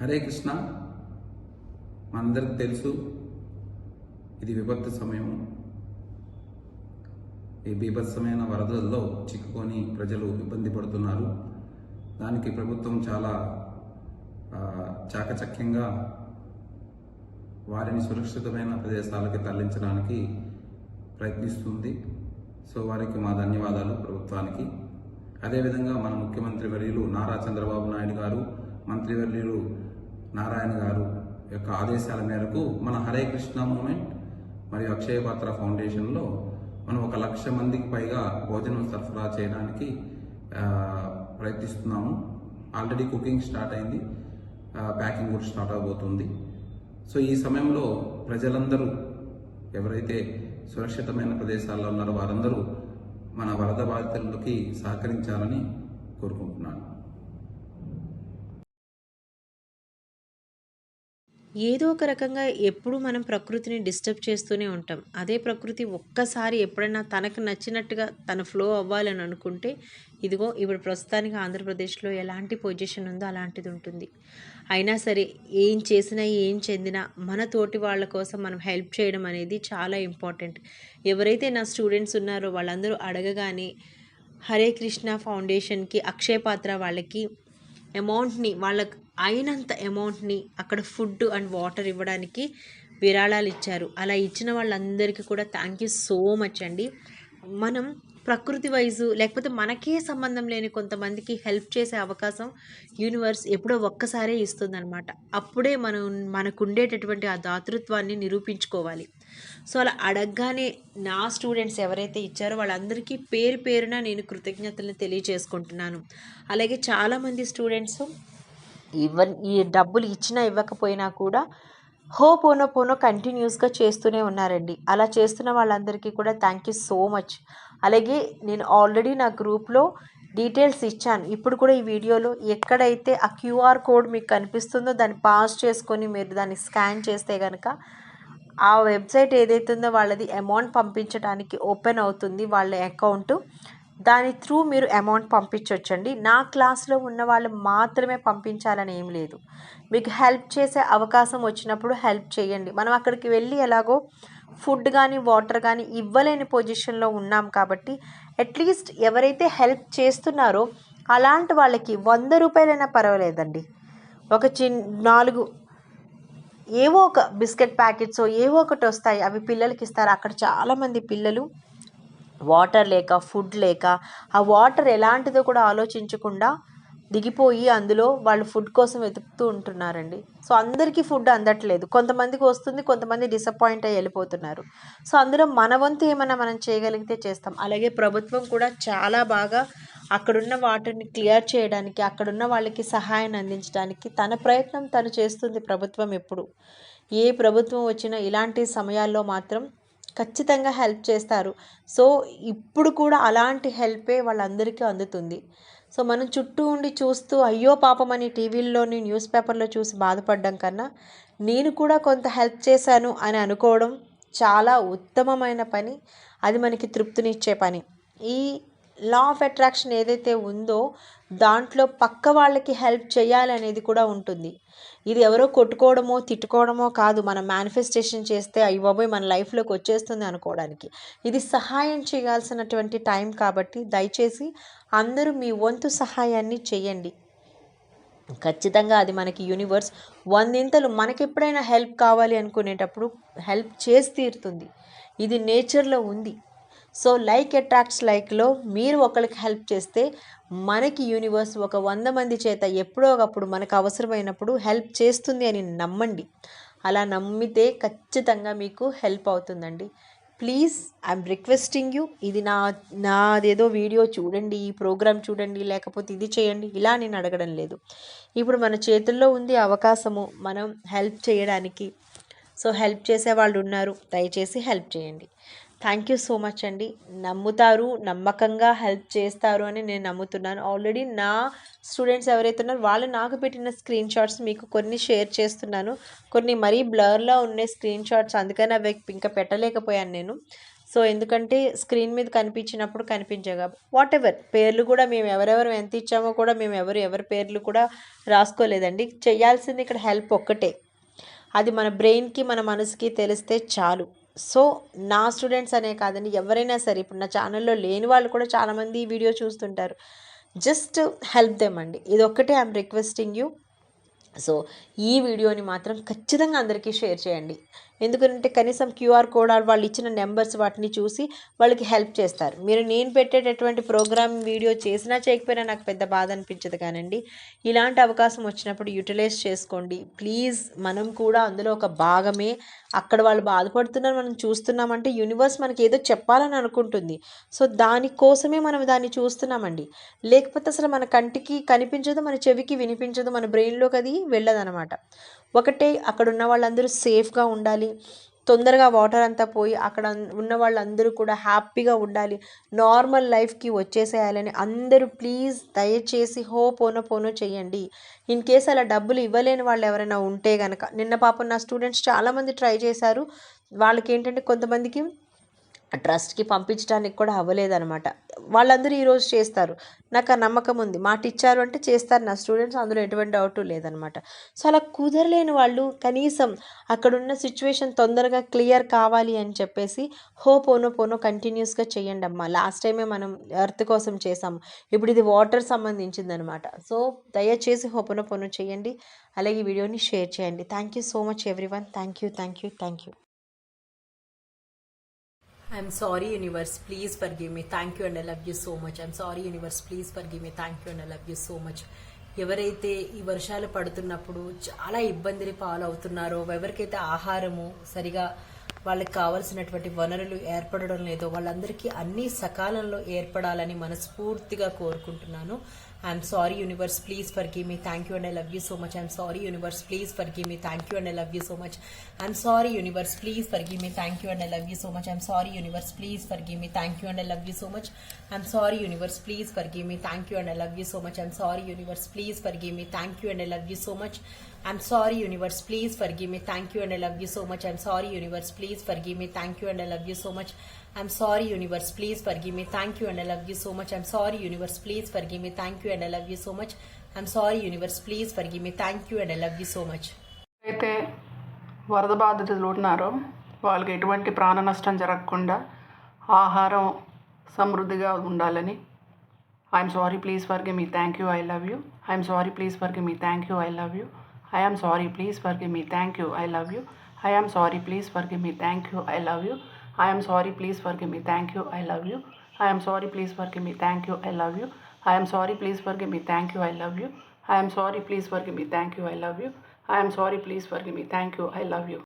హరే కృష్ణ. మనందరికి తెలుసు ఇది విపత్తు సమయం. ఈ బీభత్సమైన వరదల్లో చిక్కుకొని ప్రజలు ఇబ్బంది పడుతున్నారు. దానికి ప్రభుత్వం చాలా చాకచక్యంగా వారిని సురక్షితమైన ప్రదేశాలకి తరలించడానికి ప్రయత్నిస్తుంది. సో వారికి మా ధన్యవాదాలు ప్రభుత్వానికి. అదేవిధంగా మన ముఖ్యమంత్రి వర్యులు నారా చంద్రబాబు నాయుడు గారు, మంత్రివర్యులు నారాయణ గారు యొక్క ఆదేశాల మేరకు మన హరే కృష్ణ మూమెంట్ మరియు అక్షయ పాత్ర ఫౌండేషన్లో మనం 1,00,000 మందికి పైగా భోజనం సరఫరా చేయడానికి ప్రయత్నిస్తున్నాము. ఆల్రెడీ కుకింగ్ స్టార్ట్ అయింది, ప్యాకింగ్ కూడా స్టార్ట్ అవబోతుంది. సో ఈ సమయంలో ప్రజలందరూ ఎవరైతే సురక్షితమైన ప్రదేశాల్లో ఉన్నారో వారందరూ మన వరద బాధితులకి సహకరించాలని కోరుకుంటున్నాను. ఏదో ఒక రకంగా ఎప్పుడు మనం ప్రకృతిని డిస్టర్బ్ చేస్తూనే ఉంటాం. అదే ప్రకృతి ఒక్కసారి ఎప్పుడైనా తనకు నచ్చినట్టుగా తన ఫ్లో అవ్వాలని అనుకుంటే ఇదిగో ఇప్పుడు ప్రస్తుతానికి ఆంధ్రప్రదేశ్లో ఎలాంటి పొజిషన్ ఉందో అలాంటిది ఉంటుంది. అయినా సరే ఏం చేసినా ఏం చెందినా మన తోటి వాళ్ళ కోసం మనం హెల్ప్ చేయడం అనేది చాలా ఇంపార్టెంట్. ఎవరైతే నా స్టూడెంట్స్ ఉన్నారో వాళ్ళందరూ అడగగానే హరే కృష్ణ ఫౌండేషన్కి అక్షయ పాత్ర వాళ్ళకి అమౌంట్ని వాళ్ళకు అయినంత అమౌంట్ని అక్కడ ఫుడ్ అండ్ వాటర్ ఇవ్వడానికి విరాళాలు ఇచ్చారు. అలా ఇచ్చిన వాళ్ళందరికీ కూడా థ్యాంక్ యూ సో మచ్ అండి. మనం ప్రకృతి వైజు లేకపోతే మనకే సంబంధం లేని కొంతమందికి హెల్ప్ చేసే అవకాశం యూనివర్స్ ఎప్పుడో ఒక్కసారే ఇస్తుందన్నమాట. అప్పుడే మనకు ఉండేటటువంటి ఆ దాతృత్వాన్ని నిరూపించుకోవాలి. సో అలా అడగగానే నా స్టూడెంట్స్ ఎవరైతే ఇచ్చారో వాళ్ళందరికీ పేరు పేరున నేను కృతజ్ఞతలు తెలియజేసుకుంటున్నాను. అలాగే చాలామంది స్టూడెంట్స్ ఈ డబ్బులు ఇచ్చినా ఇవ్వకపోయినా కూడా పోనో కంటిన్యూస్గా చేస్తూనే ఉన్నారండి. అలా చేస్తున్న వాళ్ళందరికీ కూడా థ్యాంక్ యూ సో మచ్. అలాగే నేను ఆల్రెడీ నా గ్రూప్లో డీటెయిల్స్ ఇచ్చాను. ఇప్పుడు కూడా ఈ వీడియోలో ఎక్కడైతే ఆ క్యూఆర్ కోడ్ మీకు కనిపిస్తుందో దాన్ని పాస్ చేసుకొని మీరు దాన్ని స్కాన్ చేస్తే కనుక ఆ వెబ్సైట్ ఏదైతే ఉందో వాళ్ళది అమౌంట్ పంపించడానికి ఓపెన్ అవుతుంది, వాళ్ళ అకౌంట్. దాని త్రూ మీరు అమౌంట్ పంపించవచ్చండి. నా క్లాస్లో ఉన్న వాళ్ళు మాత్రమే పంపించాలని ఏం లేదు. మీకు హెల్ప్ చేసే అవకాశం వచ్చినప్పుడు హెల్ప్ చేయండి. మనం అక్కడికి వెళ్ళి ఎలాగో ఫుడ్ కానీ వాటర్ కానీ ఇవ్వలేని పొజిషన్లో ఉన్నాం కాబట్టి అట్లీస్ట్ ఎవరైతే హెల్ప్ చేస్తున్నారో అలాంటి వాళ్ళకి 100 రూపాయలైనా పర్వాలేదండి. ఒక 4 ఏవో ఒక బిస్కెట్ ప్యాకెట్స్ ఏవో ఒకటి వస్తాయి, అవి పిల్లలకి ఇస్తారు. అక్కడ చాలామంది పిల్లలు వాటర్ లేక ఫుడ్ లేక ఆ వాటర్ ఎలాంటిదో కూడా ఆలోచించకుండా దిగిపోయి అందులో వాళ్ళు ఫుడ్ కోసం వెతుకుతూ ఉంటున్నారండి. సో అందరికీ ఫుడ్ అందట్లేదు, కొంతమందికి వస్తుంది, కొంతమంది డిసప్పాయింట్ అయ్యి వెళ్ళిపోతున్నారు. సో అందులో మన వంతు ఏమైనా మనం చేయగలిగితే చేస్తాం. అలాగే ప్రభుత్వం కూడా చాలా బాగా అక్కడున్న వాటర్ని క్లియర్ చేయడానికి, అక్కడున్న వాళ్ళకి సహాయాన్ని అందించడానికి తన ప్రయత్నం తను చేస్తుంది. ప్రభుత్వం ఎప్పుడు ఏ ప్రభుత్వం వచ్చినా ఇలాంటి సమయాల్లో మాత్రం ఖచ్చితంగా హెల్ప్ చేస్తారు. సో ఇప్పుడు కూడా అలాంటి హెల్పే వాళ్ళందరికీ అందుతుంది. సో మనం చుట్టూ ఉండి చూస్తూ అయ్యో పాపమని టీవీల్లోని న్యూస్ పేపర్లో చూసి బాధపడడం కన్నా నేను కూడా కొంత హెల్ప్ చేశాను అని అనుకోవడం చాలా ఉత్తమమైన పని. అది మనకి తృప్తినిచ్చే పని. ఈ లా ఆఫ్ అట్రాక్షన్ ఏదైతే ఉందో దాంట్లో పక్క వాళ్ళకి హెల్ప్ చేయాలనేది కూడా ఉంటుంది. ఇది ఎవరో కొట్టుకోవడమో తిట్టుకోవడమో కాదు. మనం మేనిఫెస్టేషన్ చేస్తే అయ్య బాబోయ్ మన లైఫ్లోకి వచ్చేస్తుంది అనుకోవడానికి. ఇది సహాయం చేయాల్సినటువంటి టైం కాబట్టి దయచేసి అందరూ మీ వంతు సహాయాన్ని చేయండి. ఖచ్చితంగా అది మనకి యూనివర్స్ 100 మనకి ఎప్పుడైనా హెల్ప్ కావాలి అనుకునేటప్పుడు హెల్ప్ చేసి తీరుతుంది. ఇది నేచర్లో ఉంది. సో లైక్ అట్రాక్ట్స్ లైక్లో మీరు ఒకరికి హెల్ప్ చేస్తే మనకి యూనివర్స్ ఒక 100 మంది చేత ఎప్పుడో ఒకప్పుడు మనకు అవసరమైనప్పుడు హెల్ప్ చేస్తుంది అని నమ్మండి. అలా నమ్మితే ఖచ్చితంగా మీకు హెల్ప్ అవుతుందండి. Please I'm requesting you. ఇది నాదేదో వీడియో చూడండి, ఈ ప్రోగ్రామ్ చూడండి, లేకపోతే ఇది చేయండి ఇలా నేను అడగడం లేదు. ఇప్పుడు మన చేతుల్లో ఉంది అవకాశము మనం హెల్ప్ చేయడానికి. సో హెల్ప్ చేసే వాళ్ళు ఉన్నారు, దయచేసి హెల్ప్ చేయండి. థ్యాంక్ యూ సో మచ్ అండి. నమ్ముతారు, నమ్మకంగా హెల్ప్ చేస్తారు అని నేను నమ్ముతున్నాను. ఆల్రెడీ నా స్టూడెంట్స్ ఎవరైతే ఉన్నారో వాళ్ళు నాకు పెట్టిన స్క్రీన్ షాట్స్ మీకు కొన్ని షేర్ చేస్తున్నాను. కొన్ని మరీ బ్లర్లో ఉన్నాయి స్క్రీన్ షాట్స్, అందుకని అవి ఇంకా పెట్టలేకపోయాను నేను. సో ఎందుకంటే స్క్రీన్ మీద కనిపించినప్పుడు కనిపించగా వాట్ ఎవర్ పేర్లు కూడా మేము ఎవరెవరు ఎంత ఇచ్చామో కూడా మేము ఎవరి పేర్లు కూడా రాసుకోలేదండి. చేయాల్సింది ఇక్కడ హెల్ప్ ఒక్కటే, అది మన బ్రెయిన్కి మన మనసుకి తెలిస్తే చాలు. సో నా స్టూడెంట్స్ అనే కాదండి, ఎవరైనా సరే ఇప్పుడు నా ఛానల్లో లేని వాళ్ళు కూడా చాలామంది ఈ వీడియో చూస్తుంటారు. జస్ట్ హెల్ప్ దెమ్ అండి, ఇది ఒక్కటే ఐఎమ్ రిక్వెస్టింగ్ యూ. సో ఈ వీడియోని మాత్రం ఖచ్చితంగా అందరికీ షేర్ చేయండి. ఎందుకంటే కనీసం క్యూఆర్ కోడ్ వాళ్ళు ఇచ్చిన నెంబర్స్ వాటిని చూసి వాళ్ళకి హెల్ప్ చేస్తారు. నేను పెట్టేటటువంటి ప్రోగ్రామ్ వీడియో చేసినా చేయకపోయినా నాకు పెద్ద బాధ అనిపించదు కానండి, ఇలాంటి అవకాశం వచ్చినప్పుడు యూటిలైజ్ చేసుకోండి ప్లీజ్. మనం కూడా అందులో ఒక భాగమే. అక్కడ వాళ్ళు బాధపడుతున్నారు మనం చూస్తున్నామంటే యూనివర్స్ మనకి ఏదో చెప్పాలని అనుకుంటుంది. సో దానికోసమే మనం దాన్ని చూస్తున్నామండి. లేకపోతే అసలు మన కంటికి కనిపించదు, మన చెవికి వినిపించదు, మన బ్రెయిన్లోకి అది వెళ్ళదనమాట. ఒకటే అక్కడ ఉన్న వాళ్ళందరూ సేఫ్గా ఉండాలి, తొందరగా వాటర్ అంతా పోయి అక్కడ ఉన్న వాళ్ళందరూ కూడా హ్యాపీగా ఉండాలి, నార్మల్ లైఫ్కి వచ్చేసేయాలని అందరూ ప్లీజ్ దయచేసి పోనో చేయండి. ఇన్ కేస్ అలా డబ్బులు ఇవ్వలేని వాళ్ళు ఎవరైనా ఉంటే కనుక, నిన్న పాపం నా స్టూడెంట్స్ చాలామంది ట్రై చేశారు. వాళ్ళకి ఏంటంటే కొంతమందికి ట్రస్ట్కి పంపించడానికి కూడా అవ్వలేదనమాట. వాళ్ళందరూ ఈరోజు చేస్తారు, నాకు ఆ నమ్మకం ఉంది. మాట ఇచ్చారు అంటే చేస్తారు నా స్టూడెంట్స్, అందులో ఎటువంటి డౌట్ లేదనమాట. సో అలా కుదరలేని వాళ్ళు కనీసం అక్కడున్న సిచ్యువేషన్ తొందరగా క్లియర్ కావాలి అని చెప్పేసి పోనో కంటిన్యూస్గా చేయండి అమ్మా. లాస్ట్ టైమే మనం ఎర్త్ కోసం చేసాము, ఇప్పుడు ఇది వాటర్ సంబంధించింది అనమాట. సో దయచేసి పోనో చేయండి, అలాగే ఈ వీడియోని షేర్ చేయండి. Thank you so much everyone. Thank you. I'm sorry universe, please forgive me. Thank you and I love you so much. I'm sorry universe, please forgive me. Thank you and I love you so much. ఎవరైతే ఈ వర్షాలు పడుతున్నప్పుడు చాలా ఇబ్బందిని పాలవుతున్నారో, ఎవరికైతే ఆహారము సరిగా వాళ్ళకి కావాల్సినటువంటి వనరులు ఏర్పడడం లేదో వాళ్ళందరికీ అన్ని సకాలంలో ఏర్పడాలని మనస్ఫూర్తిగా కోరుకుంటున్నాను. I'm sorry universe, please forgive me. Thank you and I love you so much. I'm sorry universe, please forgive me. Thank you and I love you so much. I'm sorry universe, please forgive me. Thank you and I love you so much. I'm sorry universe, please forgive me. Thank you and I love you so much. I'm sorry universe, please forgive me. Thank you and I love you so much. I'm sorry universe, please forgive me. Thank you and I love you so much. I'm sorry universe, please forgive me. Thank you and I love you so much. I'm sorry universe, please forgive me. Thank you and I love you so much. I'm sorry universe, please forgive me. Thank you and I love you so much. I'm sorry universe, please forgive me. Thank you and I love you so much. I'm sorry universe, please forgive me. Thank you and I love you so much. అయితే వరద బాధితులు ఉన్నారో వాళ్ళకి ఎటువంటి ప్రాణ నష్టం జరగకుండా ఆహారం సమృద్ధిగా ఉండాలని I'm sorry please forgive me. Thank you, I love you. I'm sorry please forgive me. Thank you, I love you. I'm sorry please forgive me. Thank you, I love you. I'm sorry please forgive me. Thank you, I love you. I'm sorry please forgive me. Thank you, I love you. I'm sorry please forgive me. Thank you, I love you. I'm sorry please forgive me. Thank you, I love you. I'm sorry please forgive me. Thank you, I love you. I'm sorry please forgive me. Thank you, I love you.